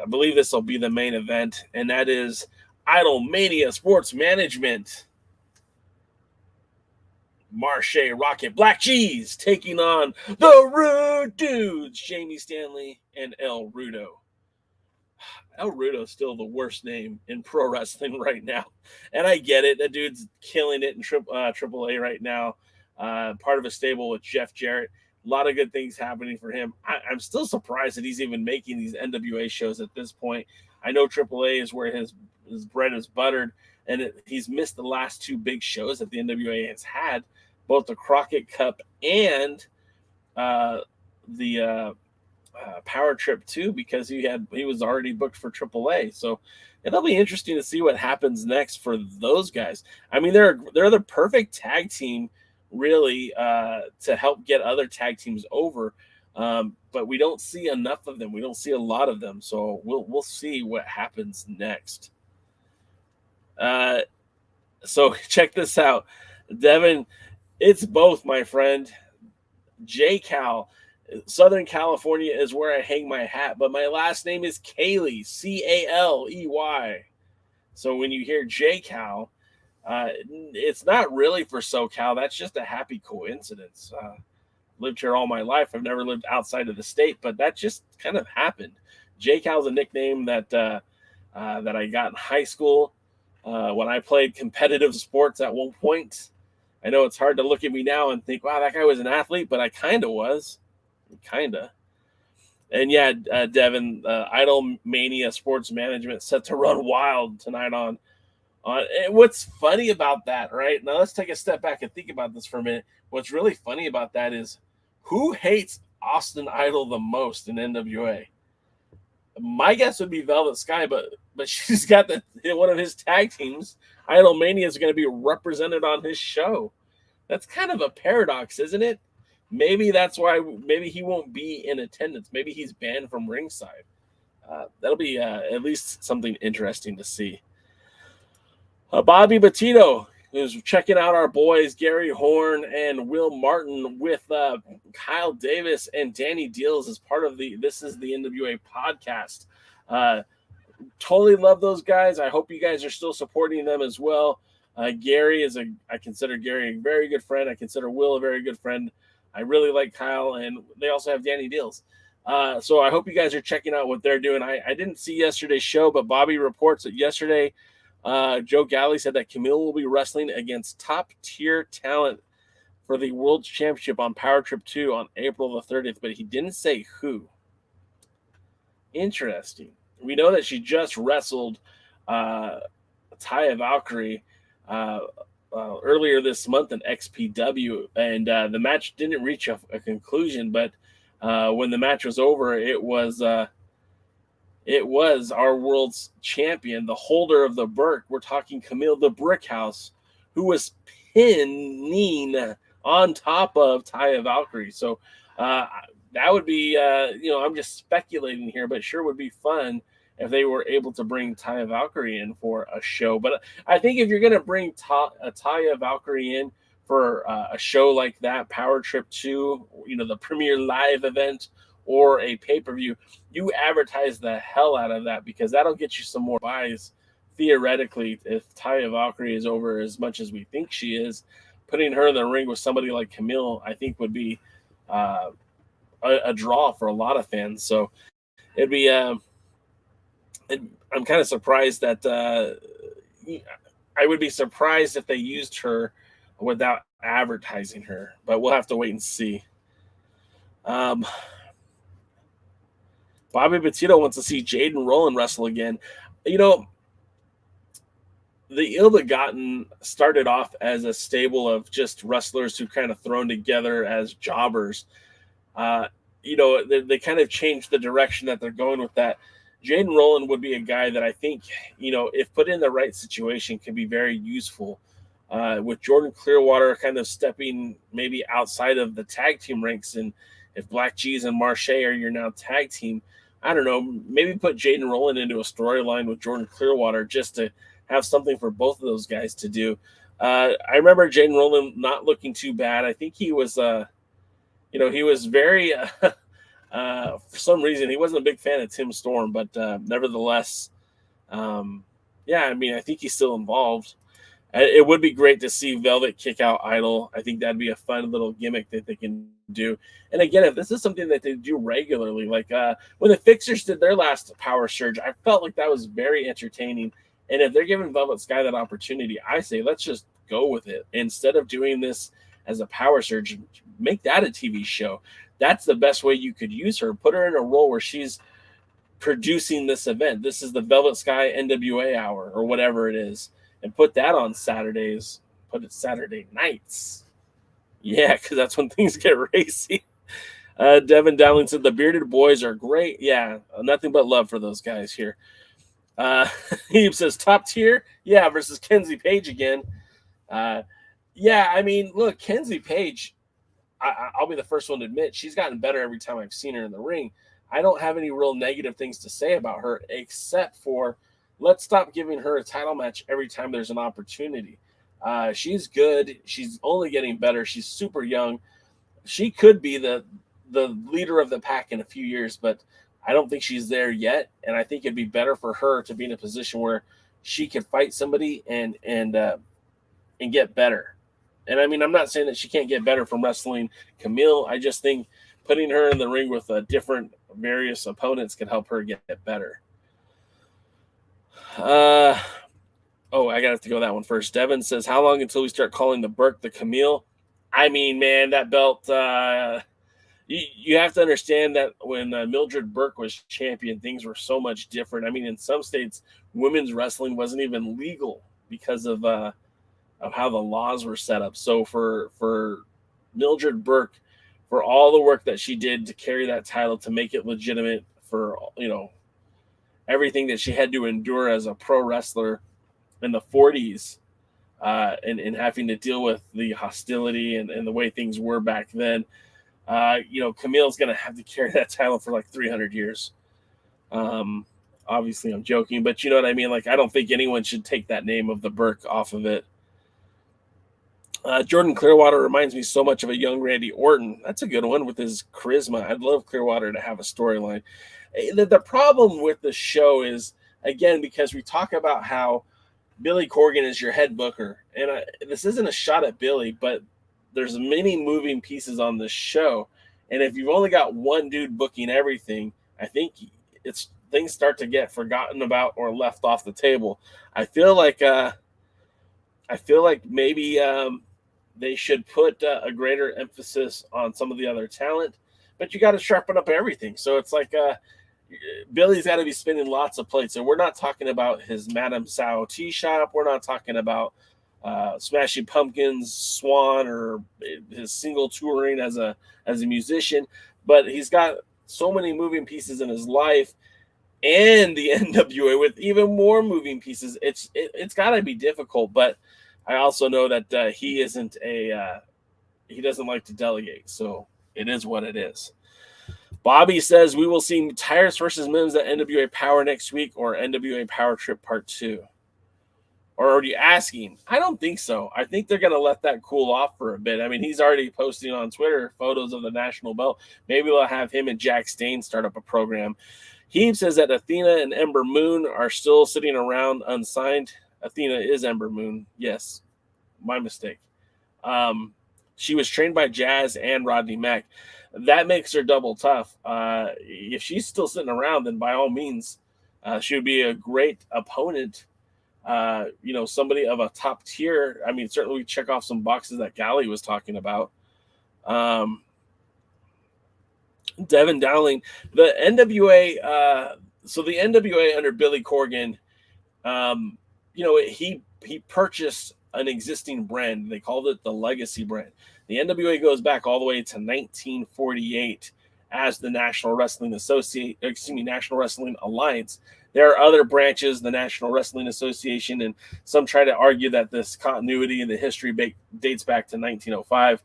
believe this will be the main event, and that is Idol Mania Sports Management. Marshe, Rockett, Black Cheese taking on the Rude Dudes, Jamie Stanley and El Rudo. El Rudo is still the worst name in pro wrestling right now. And I get it. That dude's killing it in AAA right now. Part of a stable with Jeff Jarrett. A lot of good things happening for him. I'm still surprised that he's even making these NWA shows at this point. I know AAA is where his bread is buttered, and he's missed the last two big shows that the NWA has had, both the Crockett Cup and the Power Trip 2, because he was already booked for AAA. So it'll be interesting to see what happens next for those guys. I mean, they're the perfect tag team, really, to help get other tag teams over. But we don't see enough of them. We don't see a lot of them. So we'll see what happens next. So check this out, Devin. It's both, my friend. J-Cal. Southern California is where I hang my hat, but my last name is Caley, C-A-L-E-Y. So when you hear J-Cal, it's not really for SoCal. That's just a happy coincidence. Lived here all my life. I've never lived outside of the state, but that just kind of happened. J-Cal is a nickname that I got in high school when I played competitive sports at one point. I know it's hard to look at me now and think, wow, that guy was an athlete, but I kind of was. Kinda. And yeah, Devin, Idol Mania Sports Management set to run wild tonight on. And what's funny about that, right? Now let's take a step back and think about this for a minute. What's really funny about that is, who hates Austin Idol the most in NWA? My guess would be Velvet Sky, but she's got one of his tag teams. Idol Mania is going to be represented on his show. That's kind of a paradox, isn't it? Maybe that's why. Maybe he won't be in attendance. Maybe he's banned from ringside. That'll be at least something interesting to see. Bobby Petito is checking out our boys Gary Horn and Will Martin with Kyle Davis and Danny Deals as part of the This Is the NWA podcast. Totally love those guys. I hope you guys are still supporting them as well. Gary I consider Gary a very good friend. I consider Will a very good friend. I really like Kyle, and they also have Danny Deals. So I hope you guys are checking out what they're doing. I didn't see yesterday's show, but Bobby reports that yesterday Joe Galley said that Camille will be wrestling against top-tier talent for the World Championship on Power Trip 2 on April the 30th, but he didn't say who. Interesting. We know that she just wrestled Taya Valkyrie earlier this month in XPW, and the match didn't reach a conclusion, but when the match was over, it was our world's champion, the holder of the Burke. We're talking Camille the Brickhouse, who was pinning on top of Taya Valkyrie. So that would be, I'm just speculating here, but sure would be fun if they were able to bring Taya Valkyrie in for a show. But I think if you're going to bring Taya Valkyrie in for a show like that, Power Trip 2, the premier live event, or a pay-per-view, you advertise the hell out of that, because that'll get you some more buys. Theoretically, if Taya Valkyrie is over as much as we think she is, putting her in the ring with somebody like Camille, I think would be a draw for a lot of fans. So it'd be I'm kind of surprised that I would be surprised if they used her without advertising her, but we'll have to wait and see. Bobby Petito wants to see Jaden Rowland wrestle again. The Ill-Begotten started off as a stable of just wrestlers who kind of thrown together as jobbers. They kind of changed the direction that they're going with that. Jaden Rowland would be a guy that I think, if put in the right situation, could be very useful. With Jordan Clearwater kind of stepping maybe outside of the tag team ranks, and if Black Cheese and Marshe are your now tag team, I don't know, maybe put Jaden Rowland into a storyline with Jordan Clearwater just to have something for both of those guys to do. I remember Jaden Rowland not looking too bad. I think he was, he was very, for some reason, he wasn't a big fan of Tim Storm, but nevertheless, I think he's still involved. It would be great to see Velvet kick out Idol. I think that'd be a fun little gimmick that they can do. And again, if this is something that they do regularly, like when the Fixers did their last POWERRR Surge, I felt like that was very entertaining. And if they're giving Velvet Sky that opportunity, I say let's just go with it. Instead of doing this as a POWERRR Surge, make that a TV show. That's the best way you could use her. Put her in a role where she's producing this event. This is the Velvet Sky NWA hour or whatever it is. And put that on Saturdays. Put it Saturday nights. Yeah, because that's when things get racy. Devin Dowling said the Bearded Boys are great. Yeah, nothing but love for those guys here. He says top tier. Yeah, versus Kenzie Page again. Look, Kenzie Page, I'll be the first one to admit, she's gotten better every time I've seen her in the ring. I don't have any real negative things to say about her, except for let's stop giving her a title match every time there's an opportunity. She's good. She's only getting better. She's super young. She could be the leader of the pack in a few years, but I don't think she's there yet. And I think it'd be better for her to be in a position where she could fight somebody and get better. And I mean, I'm not saying that she can't get better from wrestling Camille. I just think putting her in the ring with different various opponents can help her get better. I gotta have to go that one first. Devin says, how long until we start calling the Burke the Camille? I mean, man, that belt, you have to understand that when Mildred Burke was champion, things were so much different. I mean, in some states, women's wrestling wasn't even legal because of how the laws were set up. So for Mildred Burke, for all the work that she did to carry that title, to make it legitimate, for, everything that she had to endure as a pro wrestler in the 40s, and having to deal with the hostility and the way things were back then. Camille's going to have to carry that title for like 300 years. Obviously, I'm joking, but you know what I mean? Like, I don't think anyone should take that name of the Burke off of it. Jordan Clearwater reminds me so much of a young Randy Orton. That's a good one with his charisma. I'd love Clearwater to have a storyline. The problem with the show is, again, because we talk about how Billy Corgan is your head booker. And this isn't a shot at Billy, but there's many moving pieces on this show. And if you've only got one dude booking everything, I think things start to get forgotten about or left off the table. I feel like maybe they should put a greater emphasis on some of the other talent, but you got to sharpen up everything. So it's like Billy's got to be spinning lots of plates. And we're not talking about his Madame Sao tea shop. We're not talking about Smashing Pumpkins, Swan, or his single touring as a musician. But he's got so many moving pieces in his life, and the NWA with even more moving pieces. It's got to be difficult. But I also know that he doesn't like to delegate. So it is what it is. Bobby says we will see Tyrus versus Mims at NWA Power next week or NWA Power Trip Part 2. Or are you asking? I don't think so. I think they're going to let that cool off for a bit. I mean, he's already posting on Twitter photos of the national belt. Maybe they'll have him and Jack Stain start up a program. Heave says that Athena and Ember Moon are still sitting around unsigned. Athena is Ember Moon. Yes, my mistake. She was trained by Jazz and Rodney Mack. That makes her double tough. If she's still sitting around, then by all means, she would be a great opponent. Somebody of a top tier. I mean, certainly we check off some boxes that Galley was talking about. Devin Dowling, the NWA. So the NWA under Billy Corgan, he purchased an existing brand. They called it the Legacy brand. The NWA goes back all the way to 1948 as the National Wrestling National Wrestling Alliance. There are other branches, the National Wrestling Association, and some try to argue that this continuity in the history dates back to 1905.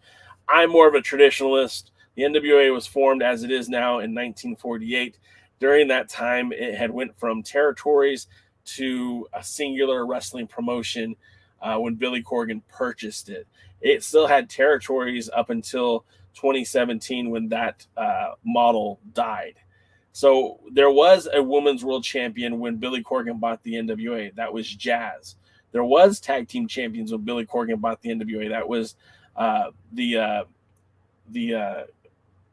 I'm more of a traditionalist. The NWA was formed as it is now in 1948. During that time, it had went from territories to a singular wrestling promotion when Billy Corgan purchased it. It still had territories up until 2017 when that model died. So there was a women's world champion when Billy Corgan bought the NWA. That was Jazz. There was tag team champions when Billy Corgan bought the NWA. That was the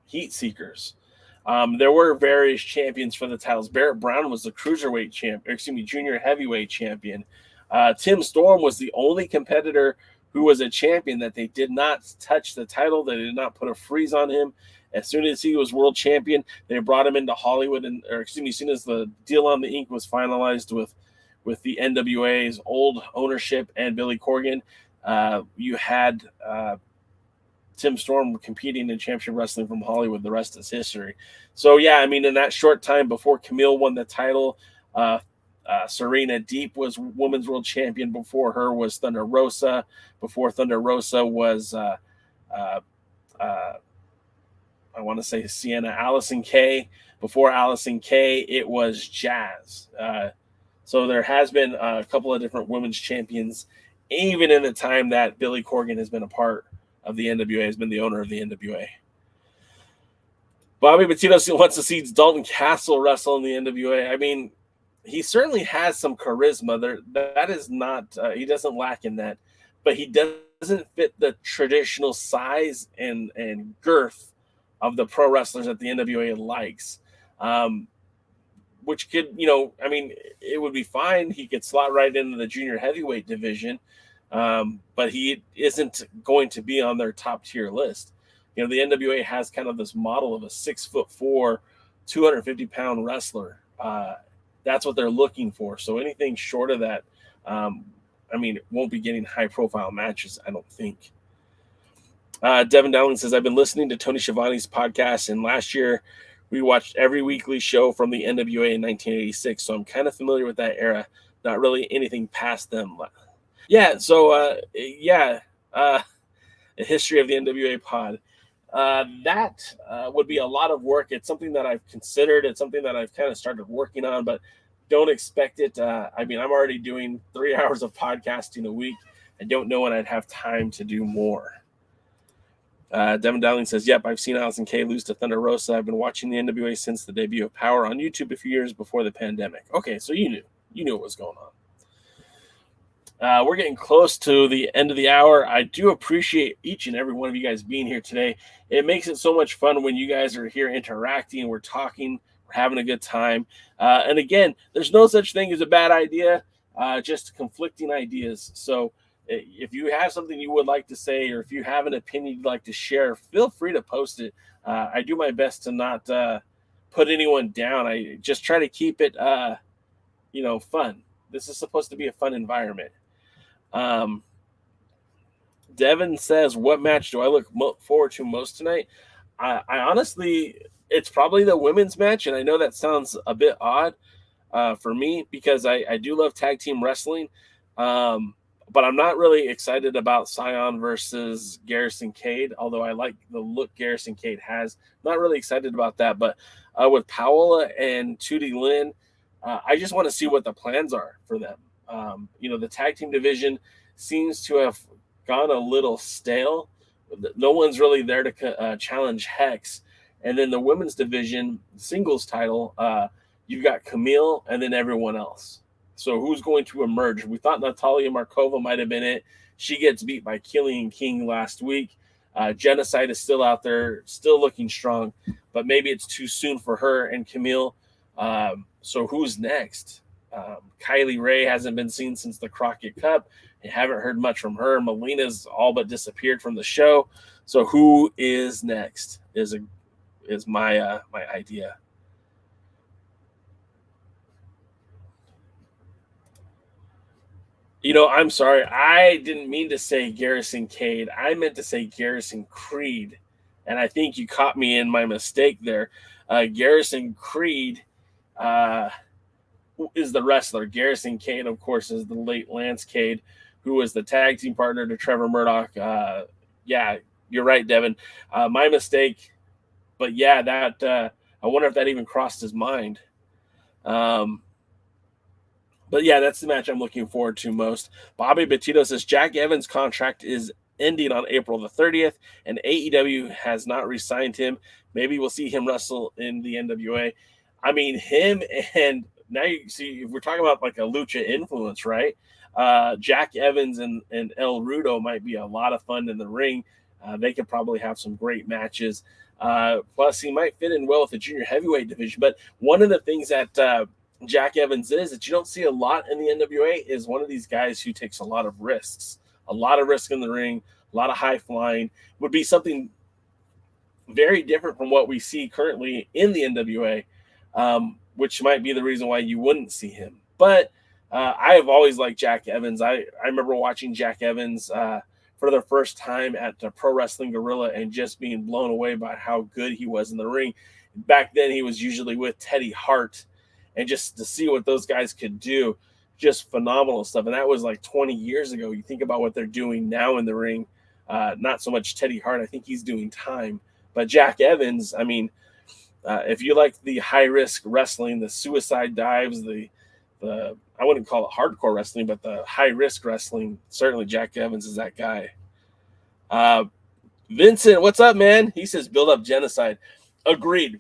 Heat Seekers. There were various champions for the titles. Barrett Brown was the cruiserweight junior heavyweight champion. Tim Storm was the only competitor who was a champion that they did not touch the title. They did not put a freeze on him. As soon as he was world champion, they brought him into Hollywood, as soon as the deal on the ink was finalized with the NWA's old ownership and Billy Corgan, you had Tim Storm competing in championship wrestling from Hollywood. The rest is history. So, yeah, I mean, in that short time before Camille won the title, Serena Deep was women's world champion. Before her was Thunder Rosa. Before Thunder Rosa was, I want to say Sienna Allison Kay. Before Allison Kay, it was Jazz. So there has been a couple of different women's champions, even in the time that Billy Corgan has been a part of the NWA, has been the owner of the NWA. Bobby Batito wants to see Dalton Castle wrestle in the NWA. I mean, he certainly has some charisma. That is not, he doesn't lack in that, but he doesn't fit the traditional size and girth of the pro wrestlers that the NWA likes. Which could, I mean, it would be fine. He could slot right into the junior heavyweight division, but he isn't going to be on their top tier list. The NWA has kind of this model of a 6'4", 250-pound wrestler. That's what they're looking for. So anything short of that, it won't be getting high-profile matches, I don't think. Devin Dowling says, I've been listening to Tony Schiavone's podcast, and last year we watched every weekly show from the NWA in 1986, so I'm kind of familiar with that era. Not really anything past them. Yeah, so, a history of the NWA pod. That would be a lot of work. It's something that I've considered. It's something that I've kind of started working on, but don't expect it. I mean, I'm already doing 3 hours of podcasting a week. I don't know when I'd have time to do more. Devin Dowling says, yep, I've seen Allison Kay lose to Thunder Rosa. I've been watching the NWA since the debut of POWERRR on YouTube a few years before the pandemic. Okay, so you knew what was going on. We're getting close to the end of the hour. I do appreciate each and every one of you guys being here today. It makes it so much fun when you guys are here interacting, we're talking, we're having a good time. And again, there's no such thing as a bad idea, just conflicting ideas. So if you have something you would like to say, or if you have an opinion you'd like to share, feel free to post it. I do my best to not put anyone down. I just try to keep it, fun. This is supposed to be a fun environment. Devin says, what match do I look forward to most tonight? I honestly, it's probably the women's match. And I know that sounds a bit odd for me, because I do love tag team wrestling. But I'm not really excited about Cyon versus Garrisaon Creed, although I like the look Garrisaon Creed has. Not really excited about that. But with Paola and Tootie Lynn, I just want to see what the plans are for them. The tag team division seems to have gone a little stale. No one's really there to challenge Hex. And then the women's division singles title, you've got Camille and then everyone else. So who's going to emerge? We thought Natalia Markova might have been it. She gets beat by Killian King last week. Genocide is still out there, still looking strong, but maybe it's too soon for her and Camille. So who's next? Kylie Ray hasn't been seen since the Crockett Cup. I haven't heard much from her. Melina's all but disappeared from the show. So who is next is my idea. I'm sorry. I didn't mean to say Garrisaon Creed. I meant to say Garrisaon Creed. And I think you caught me in my mistake there. Garrisaon Creed is the wrestler. Garrisaon Creed, of course, is the late Lance Cade, who was the tag team partner to Trevor Murdoch. Yeah, you're right, Devin. My mistake. But yeah, that I wonder if that even crossed his mind. But yeah, that's the match I'm looking forward to most. Bobby Bettito says Jack Evans' contract is ending on April the 30th, and AEW has not re-signed him. Maybe we'll see him wrestle in the NWA. I mean, him and now you see, if we're talking about like a lucha influence, right? Jack Evans and El Rudo might be a lot of fun in the ring. They could probably have some great matches. Plus, he might fit in well with the junior heavyweight division. But one of the things that Jack Evans is that you don't see a lot in the NWA is one of these guys who takes a lot of risks. A lot of risk in the ring, a lot of high flying. Would be something very different from what we see currently in the NWA, which might be the reason why you wouldn't see him. But I have always liked Jack Evans. I remember watching Jack Evans for the first time at the Pro Wrestling Guerrilla and just being blown away by how good he was in the ring. Back then, he was usually with Teddy Hart. And just to see what those guys could do, just phenomenal stuff. And that was like 20 years ago. You think about what they're doing now in the ring. Not so much Teddy Hart. I think he's doing time. But Jack Evans, I mean, if you like the high-risk wrestling, the suicide dives, the I wouldn't call it hardcore wrestling, but the high-risk wrestling, certainly Jack Evans is that guy. Vincent, what's up, man? He says build up Genocide. Agreed.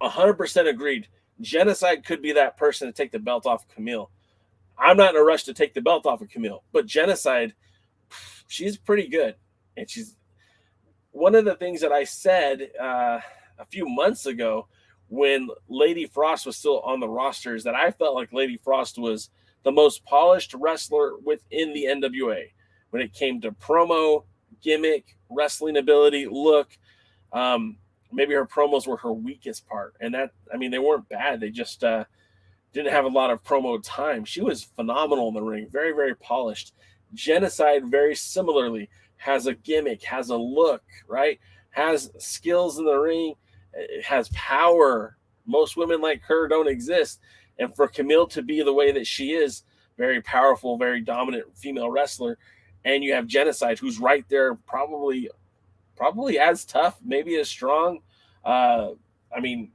100% agreed. Genocide could be that person to take the belt off of Camille. I'm not in a rush to take the belt off of Camille, but Genocide, she's pretty good. And she's one of the things that I said a few months ago when Lady Frost was still on the roster is that I felt like Lady Frost was the most polished wrestler within the NWA when it came to promo, gimmick, wrestling ability, look. Maybe her promos were her weakest part. And that, I mean, they weren't bad. They just didn't have a lot of promo time. She was phenomenal in the ring. Very, very polished. Genocide, very similarly, has a gimmick, has a look, right? Has skills in the ring. It has power. Most women like her don't exist. And for Camille to be the way that she is, very powerful, very dominant female wrestler, and you have Genocide, who's right there, probably probably as tough, maybe as strong. I mean,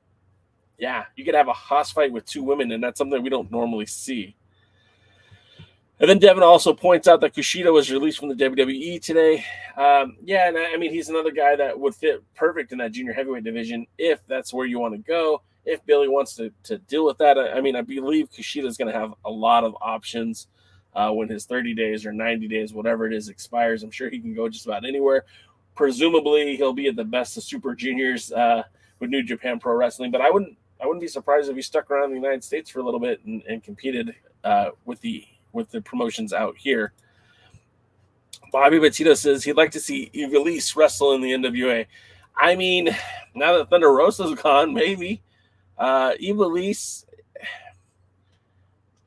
yeah, you could have a hoss fight with 2 women, and that's something we don't normally see. And then Devin also points out that Kushida was released from the WWE today. Yeah, and I mean, he's another guy that would fit perfect in that junior heavyweight division if that's where you want to go. If Billy wants to deal with that, I mean, I believe Kushida is going to have a lot of options when his 30 days or 90 days, whatever it is, expires. I'm sure he can go just about anywhere. Presumably, he'll be at the best of Super Juniors with New Japan Pro Wrestling. But I wouldn't be surprised if he stuck around the United States for a little bit and competed with the promotions out here. Bobby Batito says he'd like to see Ivelisse wrestle in the NWA. I mean, now that Thunder Rosa's gone, maybe. Ivelisse,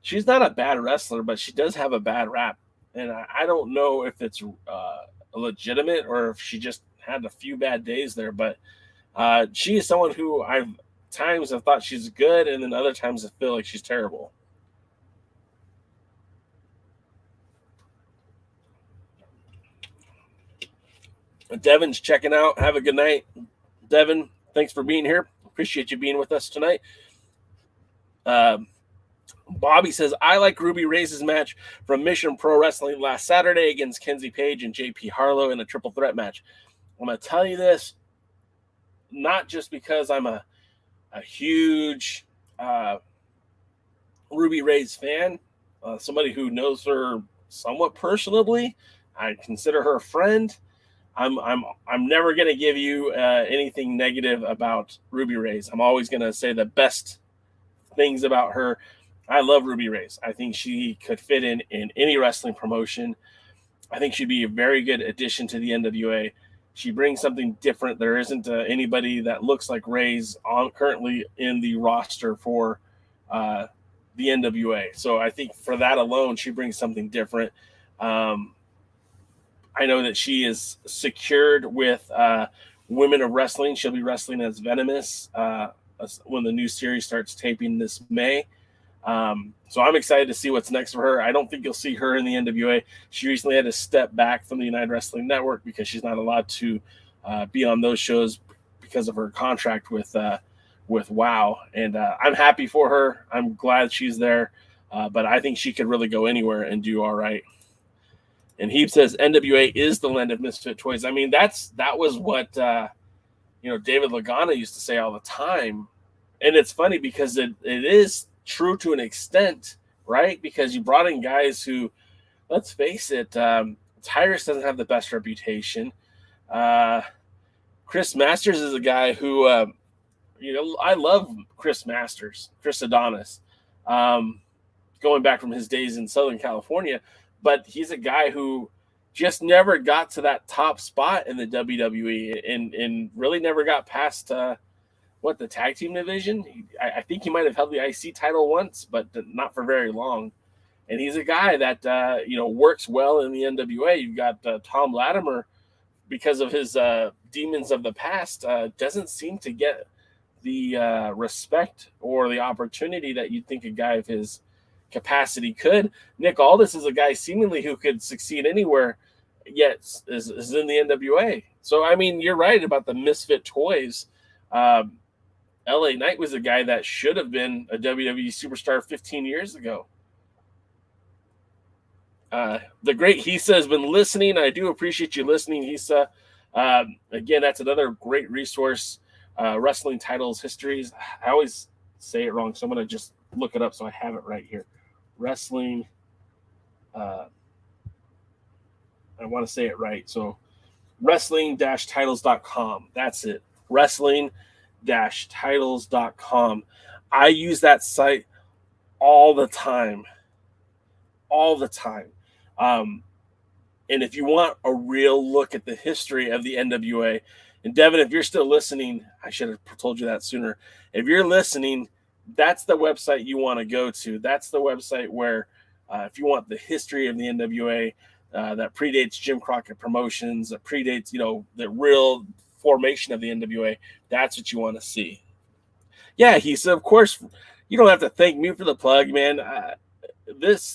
she's not a bad wrestler, but she does have a bad rap. And I don't know if it's legitimate or if she just had a few bad days there. But she is someone who I've times have thought she's good, and then other times I feel like she's terrible. Devin's checking out. Have a good night. Devin, thanks for being here. Appreciate you being with us tonight. Bobby says, I like Ruby Reyes' match from Mission Pro Wrestling last Saturday against Kenzie Page and JP Harlow in a triple threat match. I'm going to tell you this, not just because I'm a huge Ruby Reyes fan, somebody who knows her somewhat personally. I consider her a friend. I'm never going to give you anything negative about Ruby Reyes. I'm always going to say the best things about her. I love Ruby Reyes. I think she could fit in any wrestling promotion. I think she'd be a very good addition to the NWA. She brings something different. There isn't anybody that looks like Reyes currently in the roster for the NWA. So I think for that alone, she brings something different. I know that she is secured with Women of Wrestling. She'll be wrestling as Venomous when the new series starts taping this May. So I'm excited to see what's next for her. I don't think you'll see her in the NWA. She recently had to step back from the United Wrestling Network because she's not allowed to be on those shows because of her contract with WOW. And I'm happy for her. I'm glad she's there. But I think she could really go anywhere and do all right. And Heap says NWA is the land of misfit toys. I mean, that was what David Lagana used to say all the time. And it's funny because it is true to an extent, right? Because you brought in guys who, let's face it, Tyrus doesn't have the best reputation. Chris Masters is a guy who, I love Chris Masters, Chris Adonis, going back from his days in Southern California. But he's a guy who just never got to that top spot in the WWE and really never got past the tag team division. I think he might have held the IC title once, but not for very long. And he's a guy that works well in the NWA. You've got Tom Latimer, because of his demons of the past, doesn't seem to get the respect or the opportunity that you'd think a guy of his capacity could. Nick Aldis is a guy seemingly who could succeed anywhere, yet is in the NWA. So, I mean, you're right about the misfit toys. LA Knight was a guy that should have been a WWE superstar 15 years ago. The great Hisa has been listening. I do appreciate you listening, Hisa. Again, that's another great resource. Wrestling titles, histories. I always say it wrong, so I'm going to just look it up so I have it right here. Wrestling. I want to say it right. So wrestling-titles.com. That's it. Wrestling-titles.com. I use that site all the time. And if you want a real look at the history of the NWA, and Devin, if you're still listening, I should have told you that sooner. If you're listening, that's the website you want to go to. That's the website where, if you want the history of the NWA that predates Jim Crockett Promotions, that predates, the real formation of the NWA, that's what you want to see. Yeah, he said, of course, you don't have to thank me for the plug, man.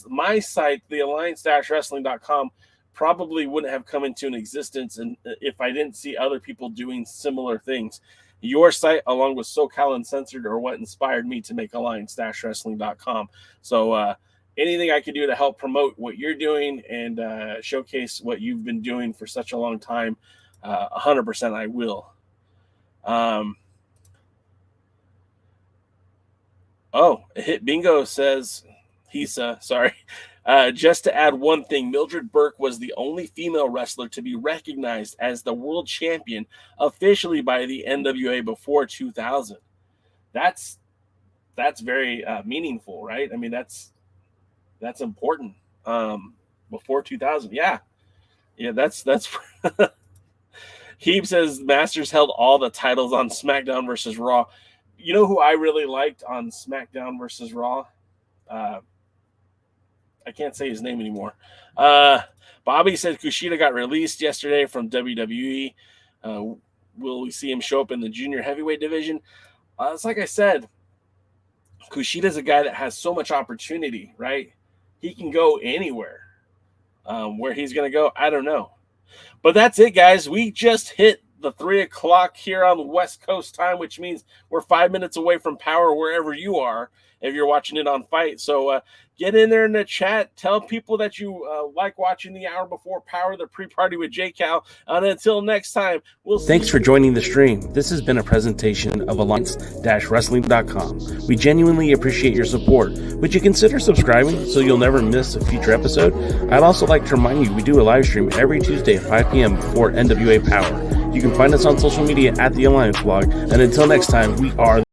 My site, the alliance-wrestling.com, probably wouldn't have come into an existence and if I didn't see other people doing similar things. Your site, along with SoCal Uncensored, are what inspired me to make Alliance-Wrestling.com. So anything I can do to help promote what you're doing and showcase what you've been doing for such a long time, 100% I will. Hit Bingo says, sorry. Just to add one thing, Mildred Burke was the only female wrestler to be recognized as the world champion officially by the NWA before 2000. That's very meaningful, right? I mean, that's important. Before 2000, yeah, that's. Heeb says Masters held all the titles on SmackDown versus Raw. You know who I really liked on SmackDown versus Raw? I can't say his name anymore. Bobby said Kushida got released yesterday from WWE. Will we see him show up in the junior heavyweight division? It's like I said, Kushida's a guy that has so much opportunity, right? He can go anywhere. Where he's going to go, I don't know. But that's it, guys. We just hit the 3 o'clock here on the West Coast time, which means we're 5 minutes away from Power wherever you are if you're watching it on Fight. So get in there in the chat. Tell people that you like watching the hour before Power, the pre-party with J-Cal. And until next time, we'll see. Thanks for joining the stream. This has been a presentation of Alliance-Wrestling.com. We genuinely appreciate your support. Would you consider subscribing so you'll never miss a future episode? I'd also like to remind you we do a live stream every Tuesday at 5 p.m. before NWA Power. You can find us on social media at the Alliance blog. And until next time, we are